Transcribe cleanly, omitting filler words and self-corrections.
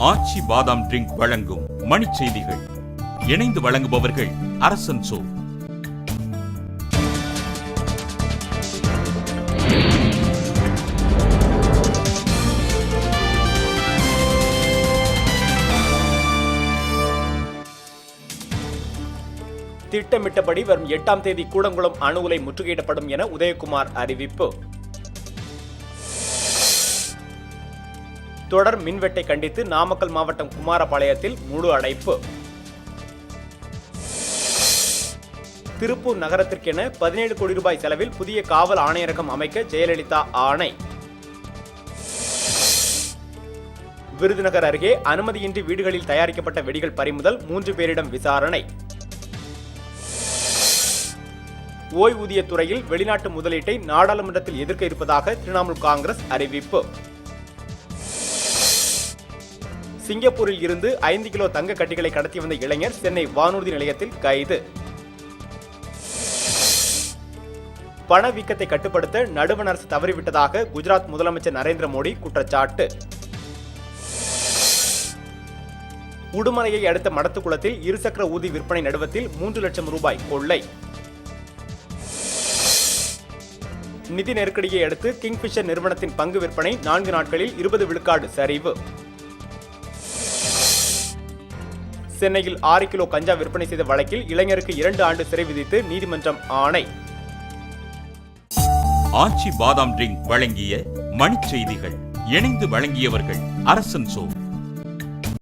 ஆச்சி பாதாம் ட்ரிங்க் வழங்கும் மணிச் செய்திகள். இணைந்து வழங்குபவர்கள் அரசன் சோ. திட்டமிட்டபடி வரும் 8ஆம் தேதி கூடங்குளம் அணு உலை முற்றுகையிடப்படும் என உதயகுமார் அறிவிப்பு. தொடர் மின்வெட்டை கண்டித்து நாமக்கல் மாவட்டம் குமாரபாளையத்தில் முழு அடைப்பு. திருப்பூர் நகரத்திற்கென 17 கோடி ரூபாய் செலவில் புதிய காவல் ஆணையரகம் அமைக்க ஜெயலலிதா ஆணை. விருதுநகர் அருகே அனுமதியின்றி வீடுகளில் தயாரிக்கப்பட்ட வெடிகள் பறிமுதல், 3 பேரிடம் விசாரணை. ஓய்வூதிய துறையில் வெளிநாட்டு முதலீட்டை நாடாளுமன்றத்தில் எதிர்க்க இருப்பதாக திரிணாமுல் காங்கிரஸ் அறிவிப்பு. சிங்கப்பூரில் இருந்து 5 கிலோ தங்க கட்டிகளை கடத்தி வந்த இளைஞர் சென்னை வானூர்தி நிலையத்தில் கைது. பணவீக்கத்தை கட்டுப்படுத்த நடுவண் அரசு தவறிவிட்டதாக குஜராத் முதலமைச்சர் நரேந்திர மோடி குற்றச்சாட்டு. உடுமலையை அடுத்த மடத்துக்குளத்தில் இருசக்கர ஊர்தி விற்பனை நடுவத்தில் 3 லட்சம் ரூபாய் கொள்ளை. நிதி நெருக்கடியை அடுத்து கிங்ஃபிஷர் நிறுவனத்தின் பங்கு விற்பனை 4 நாட்களில் 20 விழுக்காடு சரிவு. சென்னையில் 6 கிலோ கஞ்சா விற்பனை செய்த வழக்கில் இளைஞருக்கு 2 ஆண்டு சிறை விதித்து நீதிமன்றம் ஆணை. ஆச்சி பாதாம் ட்ரிங்க் வழங்கிய மணிச் செய்திகள். இணைந்து வழங்கியவர்கள் அரசன் சோ.